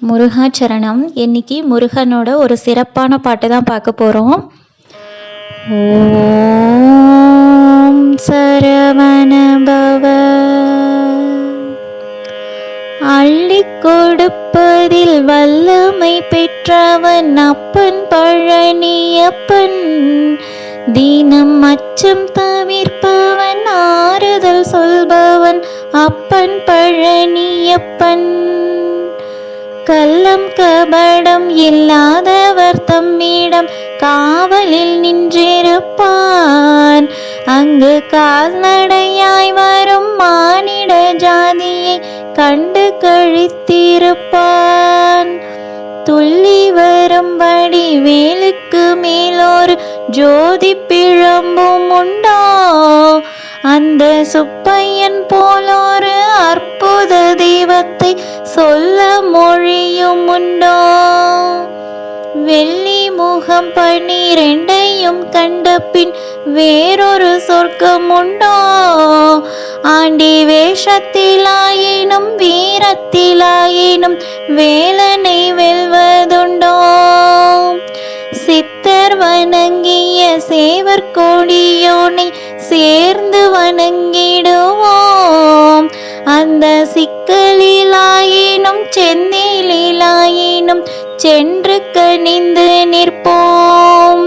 முருகாச்சரணம். இன்னைக்கு முருகனோட ஒரு சிறப்பான பாட்டு தான் பார்க்க போகிறோம். ஓம் சரவண பவ. அள்ளி கொடுப்பதில் வல்லமை பெற்றவன் அப்பன் பழனியப்பன். தினம் அச்சம் தவிர்ப்பவன் ஆறுதல் சொல்பவன் அப்பன் பழனியப்பன். கள்ளம் கபடம் இல்லாதவர் தம்மிடம் காவலில் நின்றிருப்பான். அங்கு கால்நடையாய் வரும் மானிட ஜாதியை கண்டு கழித்திருப்பான். துள்ளி வரும்படி வேலுக்கு மேலோரு ஜோதி பிழம்பும் உண்டோ? அந்த சுப்பையன் போலோரு அற்புத தெய்வத்தை சொல்ல மொழியும் உண்டோ? வெள்ளி முகம் 12 கண்ட பின் வேறொரு சொர்க்கம் உண்டோ? ஆண்டி வேஷத்திலாயினும் வீரத்திலாயினும் வேலனை வெல்வதுண்டோ? சித்தர் வணங்கிய சேவர் கோடியோனை சேர்ந்து வணங்கிடுவோம். அந்த சிக்கலிலாயினும் செந்திலாயினும் சென்று கனிந்து நிற்போம்.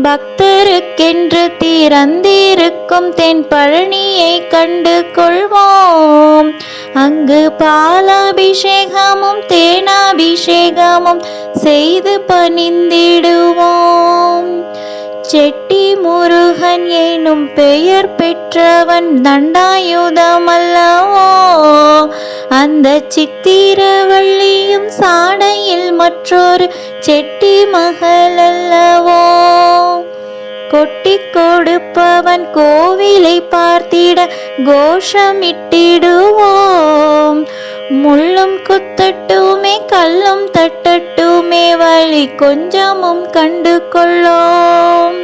பக்தருக்கென்று திறந்திருக்கும் தென் பழனியை கண்டு கொள்வோம். அங்கு பாலாபிஷேகமும் தேனாபிஷேகமும் செய்து பணிந்திடுவோம். செட்டி முருகன் எனும் பெயர் பெற்றவன் தண்டாயுதமல்லவோ? அந்த சித்திரவள்ளியும் சாடையில் மற்றொரு செட்டி மகள் அல்லவோ? கொட்டி கொடுப்பவன் கோவிலை பார்த்திட கோஷமிட்டிடுவோம். முள்ளும் குத்தட்டுமே கல்லும் தட்டட்டுமே வழி கொஞ்சமும் கண்டு கொள்ளோம்.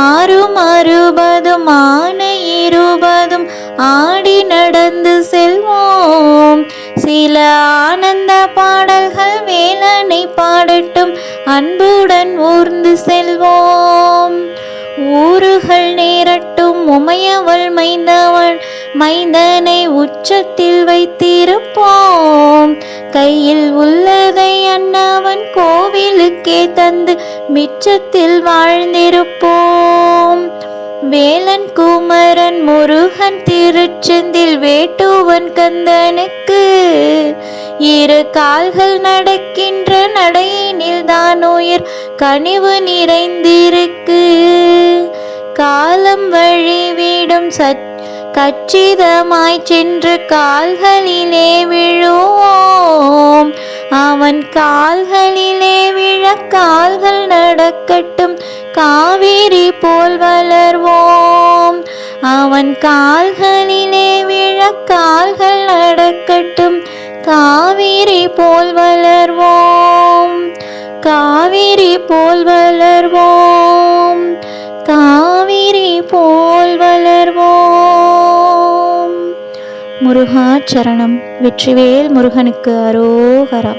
6 60 ஆன 20 ஆடி நடந்து செல்வோம். சில ஆனந்த பாடல்கள் வேலனை பாடட்டும் அன்புடன் ஊர்ந்து செல்வோம். ஊறுகள் நேரட்டும் உமையவள் மைந்தனை உச்சத்தில் வைத்திருப்போம். கையில் உள்ளதை அன்னவன் கோவிலுக்கே தந்து மிச்சத்தில் வாழ்ந்திருப்போம். வேலன் குமரன் முருகன் திருச்செந்தில் வேட்டுவன் கந்தனுக்கு 2 கால்கள் நடக்கின்ற நடையினில் தான் உயிர் கனிவு நிறைந்திருக்கு. காலம் வழிவிடும் கச்சிதமாய் சென்று கால்களிலே விழுவோம். அவன் கால்களிலே விழ கால்கள் நடக்கட்டும் காவிரி போல் வளர்வோம். அவன் கால்களிலே விழ கால்கள் நடக்கட்டும் காவிரி போல் வளர்வோம். காவிரி போல் வளர்வோம். காவிரி போல் வளர்வோம். முருகாச்சரணம். வெற்றிவேல் முருகனுக்கு அரோகரா.